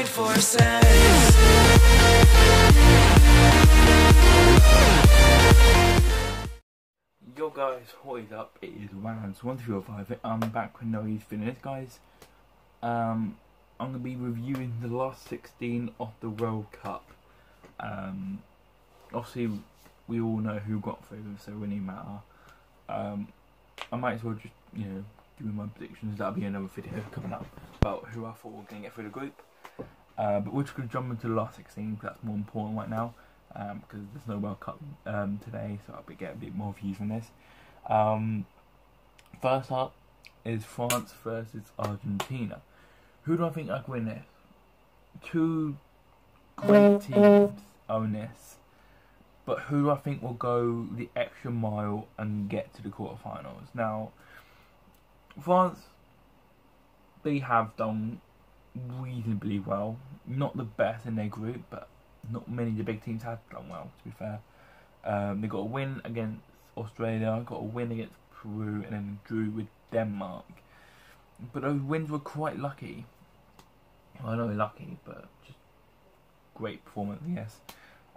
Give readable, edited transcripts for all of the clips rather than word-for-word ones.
for sense. Yo guys, what is up? It is Rans1305. I'm back with no fitness, guys. I'm gonna be reviewing the last 16 of the World Cup. Obviously, we all know who got through, so it wouldn't even matter. I might as well just, give me my predictions. That'll be another video coming up about who I thought were gonna get through the group. But we're just gonna jump into the last 16 because that's more important right now. Because there's no World Cup today, so I'll get a bit more views from this. First up is France versus Argentina. Who do I think I can win this? Two great teams own this, but who do I think will go the extra mile and get to the quarterfinals? Now, France, they have done reasonably well. Not the best in their group, but not many of the big teams have done well, to be fair. They got a win against Australia, got a win against Peru, and then drew with Denmark. But those wins were quite lucky. Well, I know lucky, but just great performance, yes.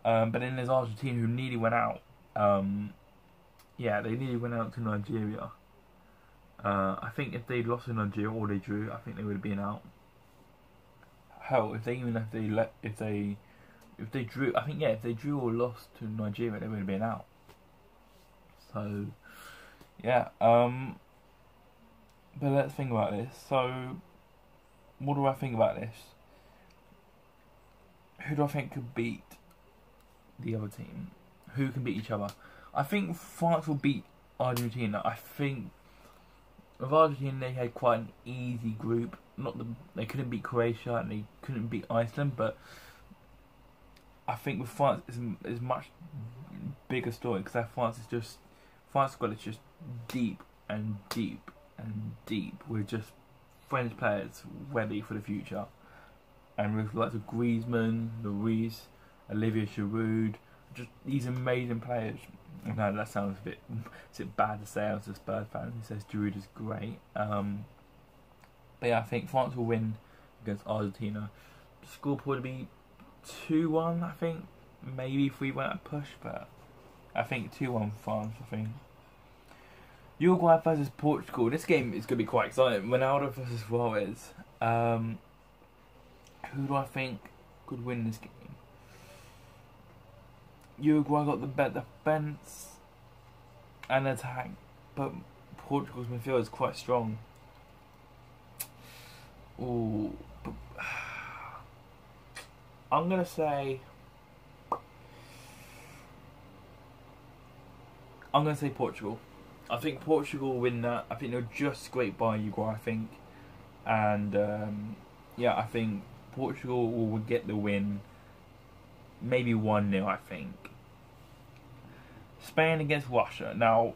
But then there's Argentina, who nearly went out. Yeah, they nearly went out to Nigeria. I think if they lost to Nigeria or they drew, I think they would have been out. Hell, if they drew, I think, yeah, if they drew or lost to Nigeria, they would have been out. So, yeah, but let's think about this. So, what do I think about this? Who do I think could beat the other team? Who can beat each other? I think France will beat Argentina. I think with Argentina, they had quite an easy group. They couldn't beat Croatia and they couldn't beat Iceland, but I think with France is much bigger story, because France squad is just deep and deep and deep with just French players ready for the future, and with lots of Griezmann, Lloris, Olivier Giroud, just these amazing players. I know that sounds a bit bad to say. I was a Spurs fan who says Giroud is great. But yeah, I think France will win against Argentina. The score will probably be 2-1, I think. Maybe 3-1 at a push, but I think 2-1 France, I think. Uruguay versus Portugal. This game is going to be quite exciting. Ronaldo versus Suarez. Who do I think could win this game? Uruguay got the better defence and attack, but Portugal's midfield is quite strong. Ooh, but I'm gonna say Portugal. I think Portugal will win that. I think they'll just scrape by Uruguay, I think, and yeah, I think Portugal will get the win. Maybe 1-0, I think. Spain against Russia. Now,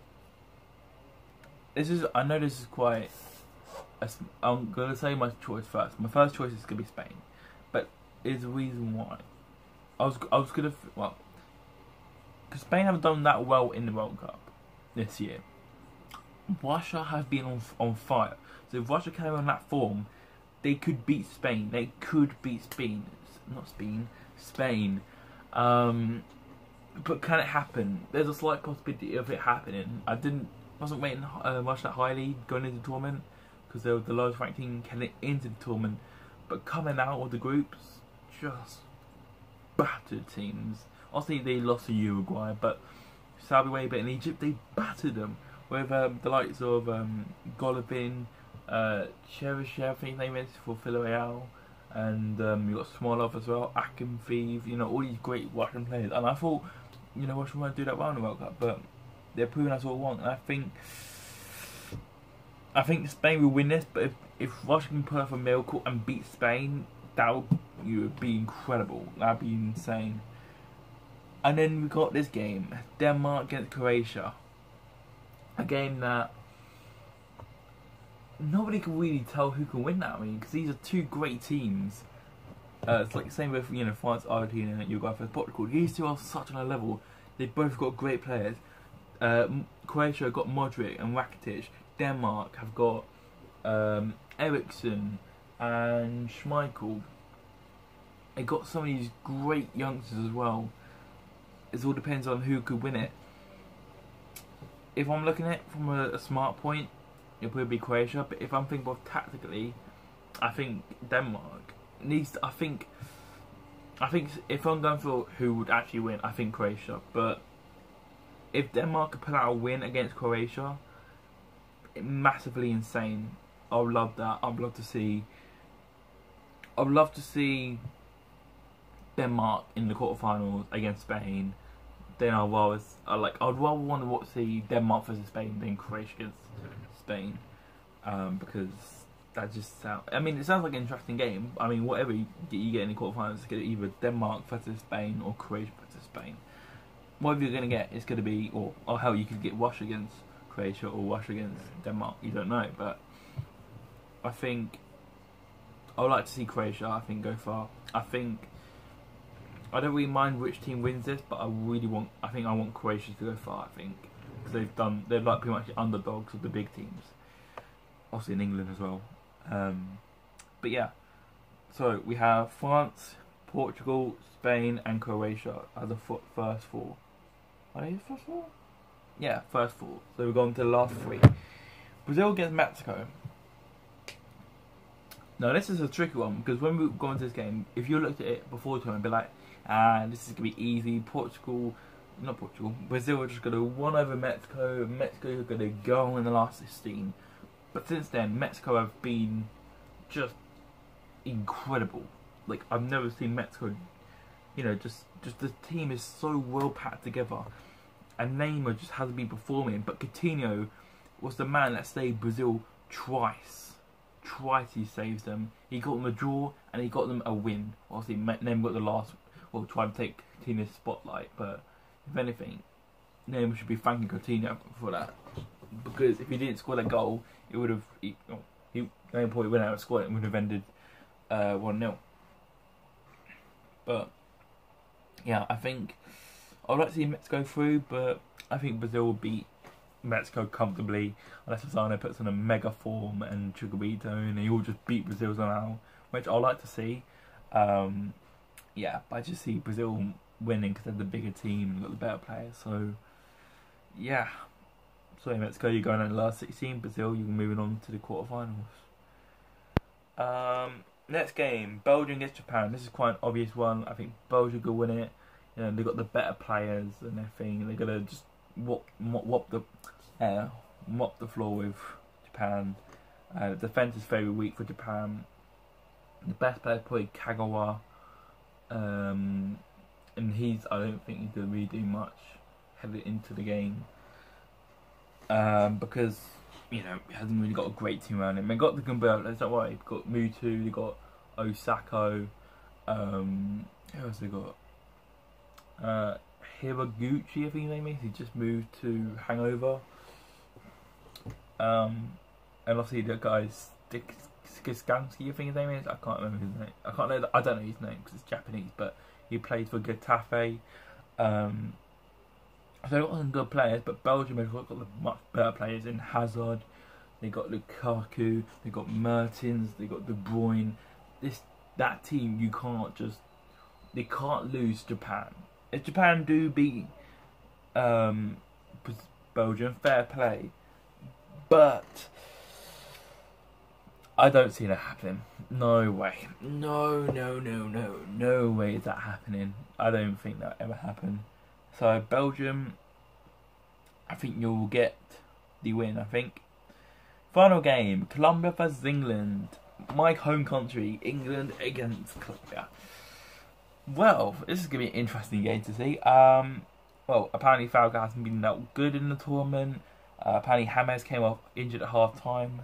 I know this is quite. I'm gonna say my choice first. My first choice is gonna be Spain, but there's a reason why. I was gonna, well, because Spain haven't done that well in the World Cup this year. Russia have been on fire. So if Russia carry on that form, they could beat Spain. They could beat Spain. Not Spain. Spain. But can it happen? There's a slight possibility of it happening. Wasn't rating Russia highly going into the tournament, because they were the lowest ranked team getting into the tournament, but coming out of the groups, just battered teams. Obviously they lost to Uruguay, but Saudi Arabia and Egypt, they battered them with the likes of Golovin, Cheryshev, I think they went for Villarreal, and you got Smolov as well, Akinfeev, all these great Russian players. And I thought, Russia might do that well in the World Cup, but they're proving us all wrong. And I think Spain will win this, but if Russia can pull off a miracle and beat Spain, that would be incredible. That'd be insane. And then we got this game, Denmark against Croatia. A game that nobody can really tell who can win that. I mean, because these are two great teams. It's like the same with France, Argentina, and Uruguay versus Portugal. These two are such on a level. They both got great players. Croatia got Modric and Rakitic. Denmark have got Eriksson and Schmeichel. it got some of these great youngsters as well. It all depends on who could win it. If I'm looking at it from a smart point, it'll probably be Croatia. But if I'm thinking of tactically, I think Denmark needs to, I think if I'm going for who would actually win, I think Croatia. But if Denmark could pull out a win against Croatia, massively insane. I would love that. I would love to see Denmark in the quarterfinals against Spain. Then I'd rather want to see Denmark versus Spain than Croatia against Spain, because that just sounds. I mean, it sounds like an interesting game. I mean, whatever you get in the quarterfinals, it's going to either Denmark versus Spain or Croatia versus Spain. Whatever you're going to get, it's going to be, or hell, you could get Wash against Croatia or Wash against Denmark. You don't know, but I think I would like to see Croatia. I think go far. I don't really mind which team wins this, but I want Croatia to go far. I think because they're like pretty much the underdogs of the big teams, obviously in England as well. But yeah, so we have France, Portugal, Spain, and Croatia as the first four. Are they the first four? Yeah, first four. So we're going to the last three. Brazil against Mexico. Now this is a tricky one because when we go into this game, if you looked at it before the tournament, be like, this is gonna be easy. Brazil are just gonna win over Mexico. Mexico are gonna go in the last 16. But since then, Mexico have been just incredible. Like I've never seen Mexico. You know, just the team is so well packed together, and Neymar just hasn't been performing. But Coutinho was the man that saved Brazil twice. Twice he saves them. He got them a draw and he got them a win. Obviously, Neymar got the last. Well, trying to take Coutinho's spotlight, but if anything, Neymar should be thanking Coutinho for that, because if he didn't score that goal, it would have. Neymar probably went out and scored it and would have ended 1-0. But yeah, I think I'd like to see Mexico through, but I think Brazil will beat Mexico comfortably unless Lozano puts on a mega form and Chicharito and they all just beat Brazil somehow, which I'd like to see. Yeah, but I just see Brazil winning because they're the bigger team and got the better players. So yeah, so Mexico, you're going on the last 16. Brazil, you're moving on to the quarterfinals. Next game, Belgium against Japan. This is quite an obvious one. I think Belgium could win it. You know, they've got the better players and everything. They're gonna just mop the floor with Japan. The defense is very weak for Japan. The best player is probably Kagawa, and I don't think he's gonna really do much heading into the game, because you know he hasn't really got a great team around him. They got the Gumbo, that's not why. They've got Mutu, they got Osako, who else they got? Hiraguchi, I think his name is. He just moved to Hangover. And obviously the guy's Skiskansky, I think his name is. I can't remember his name. I don't know his name because it's Japanese, but he plays for Getafe. So they've got some good players, but Belgium have got the much better players in Hazard. They got Lukaku. They got Mertens. They got De Bruyne. That team, they can't lose Japan. If Japan do beat Belgium, fair play, but I don't see that happening. No way. No way is that happening. I don't think that ever happened. So Belgium, I think you'll get the win. I think. Final game, Colombia versus England. My home country, England against Colombia. Well, this is going to be an interesting game to see. Well, apparently Falcao hasn't been that good in the tournament. Apparently James came off injured at half time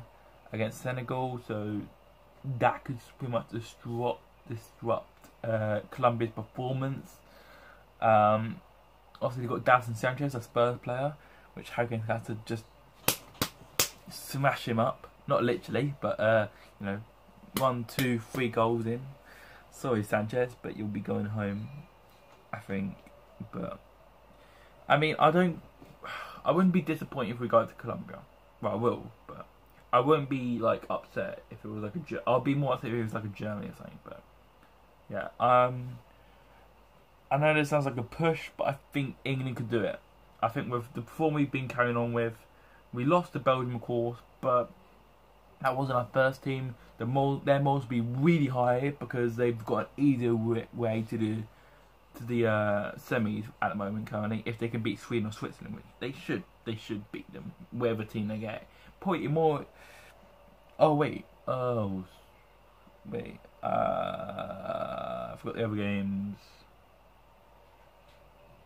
against Senegal, so that could pretty much disrupt Colombia's performance. Obviously, they've got Davinson Sanchez, a Spurs player, which Higgins has to just smash him up. Not literally, but, 1, 2, 3 goals in. Sorry, Sanchez, but you'll be going home, I think. But, I mean, I wouldn't be disappointed if we go to Colombia. Well, I will, but I won't be, like, upset if it was like I'll be more upset if it was like a Germany or something, but Yeah. I know this sounds like a push, but I think England could do it. I think with the form we've been carrying on with, we lost to Belgium, of course, but that wasn't our first team. Their morals will be really high because they've got an easier way to the semis at the moment currently. If they can beat Sweden or Switzerland, which they should beat them, whatever team they get. Probably more. Oh wait. Oh wait. I forgot the other games.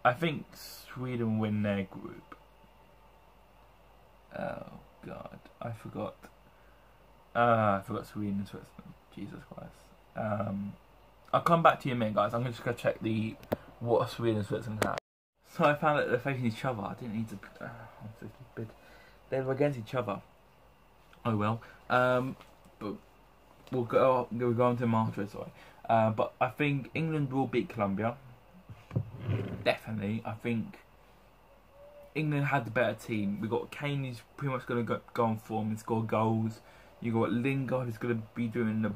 I think Sweden win their group. Oh God, I forgot. I forgot Sweden and Switzerland. Jesus Christ. I'll come back to you in a minute, guys. I'm just gonna check what Sweden and Switzerland have. So I found that they're facing each other. I didn't need to. I'm so stupid. They were against each other. Oh well. But we'll go on to them after. Sorry. But I think England will beat Colombia. Definitely. I think England had the better team. We got Kane, who's pretty much going to go on form and score goals. You got Lingard, who's going to be doing the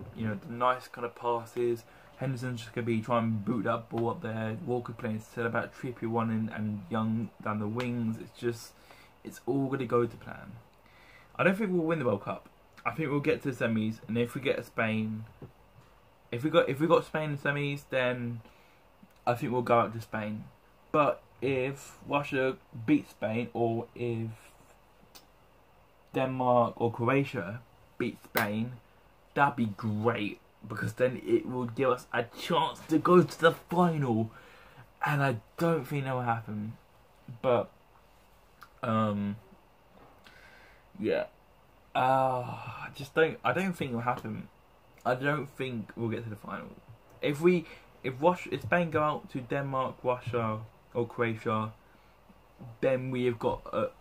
nice kind of passes. Henderson's just going to be trying to boot that ball up there. Walker playing instead about Trippier one and Young down the wings. It's all going to go to plan. I don't think we'll win the World Cup. I think we'll get to the semis, and if we get Spain, if we got Spain in the semis, then I think we'll go out to Spain. But if Russia beats Spain, or if Denmark or Croatia beat Spain, that'd be great, because then it will give us a chance to go to the final. And I don't think that will happen. But yeah. I don't think it will happen. I don't think we'll get to the final. If Spain go out to Denmark, Russia, or Croatia, then we have got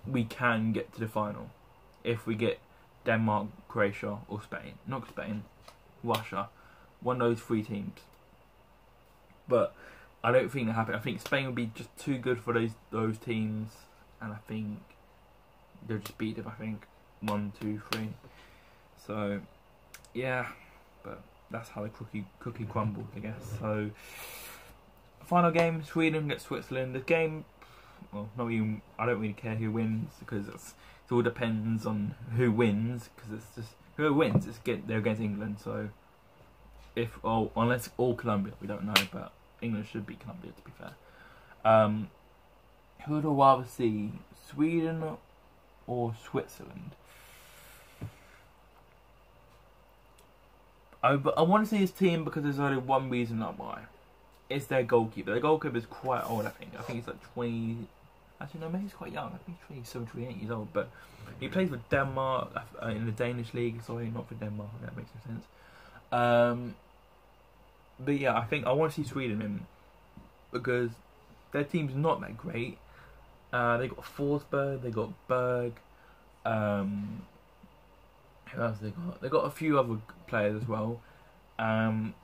we can get to the final. If we get Denmark, Croatia, or Spain, not Spain, Russia, one of those three teams. But I don't think that happen. I think Spain will be just too good for those teams, and I think they'll just beat them. I think 1, 2, 3. So yeah, but that's how the cookie crumbled, I guess. So final game, Sweden against Switzerland. The game, well, not even. I don't really care who wins, because it all depends on who wins. Because it's just who wins. They're against England. So unless all Colombia, we don't know, but England should beat Colombia, to be fair. Who would I rather see, Sweden or Switzerland? I want to see his team because there's only one reason why. It's their goalkeeper. Their goalkeeper is quite old, I think. I think he's like 20... Actually, no, maybe he's quite young. I think he's 27, 28 years old. But he plays for Denmark in the Danish league. Sorry, not for Denmark. That makes no sense. But yeah, I want to see Sweden in, because their team's not that great. They got Forsberg, they got Berg. Who else they got? They got a few other players as well. But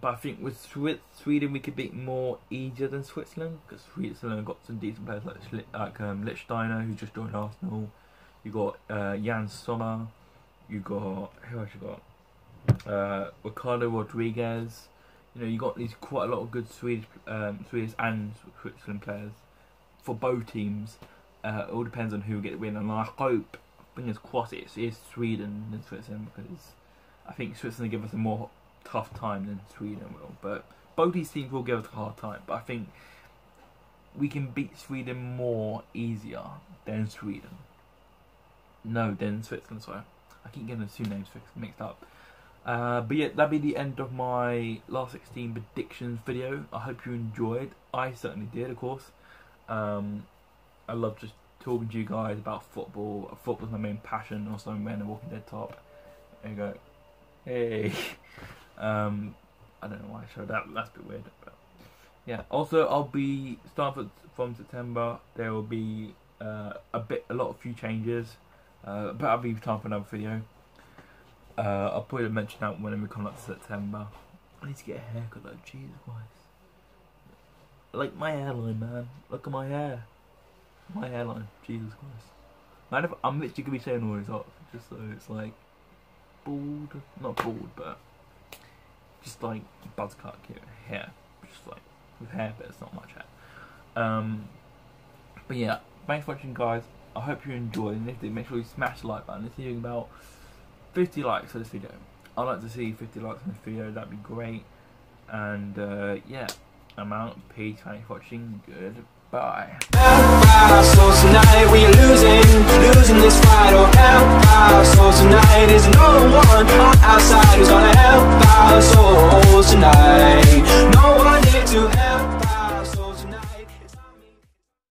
I think with Sweden we could beat more easier than Switzerland, because Switzerland got some decent players like Lichtsteiner, who just joined Arsenal. You got Jan Sommer. You got, who else you got? Ricardo Rodriguez. You got quite a lot of good Swedish and Switzerland players for both teams. It all depends on who get the win, and I hope, fingers crossed, it is Sweden than Switzerland, because I think Switzerland give us a more tough time than Sweden will. But both these teams will give us a hard time. But I think we can beat Sweden more easier than Sweden. No, than Switzerland. Sorry, I keep getting the two names mixed up. But yeah, that'll be the end of my last 16 predictions video. I hope you enjoyed. I certainly did, of course. I love just talking to you guys about football. Football's my main passion. Also, I'm wearing the Walking Dead top. There you go. Hey. I don't know why I showed that. That's a bit weird. But yeah. Also, I'll be starting from September. There will be a few changes. But I'll be time for another video. I'll probably mention that when we come up to September. I need to get a haircut though. Jesus Christ. Like my hairline, man. Look at my hair. My hairline. Jesus Christ. Man, I'm literally gonna be showing all this off, just so it's like bald. Not bald, but just like buzz cut hair, just like with hair, but it's not much hair. But yeah, thanks for watching, guys. I hope you enjoyed, and if you did, make sure you smash the like button. Let's see about 50 likes for this video. I'd like to see 50 likes on this video, that'd be great. And yeah, I'm out. Peace, thanks for watching. Goodbye. So tonight we are losing this fight. Oh, so tonight is an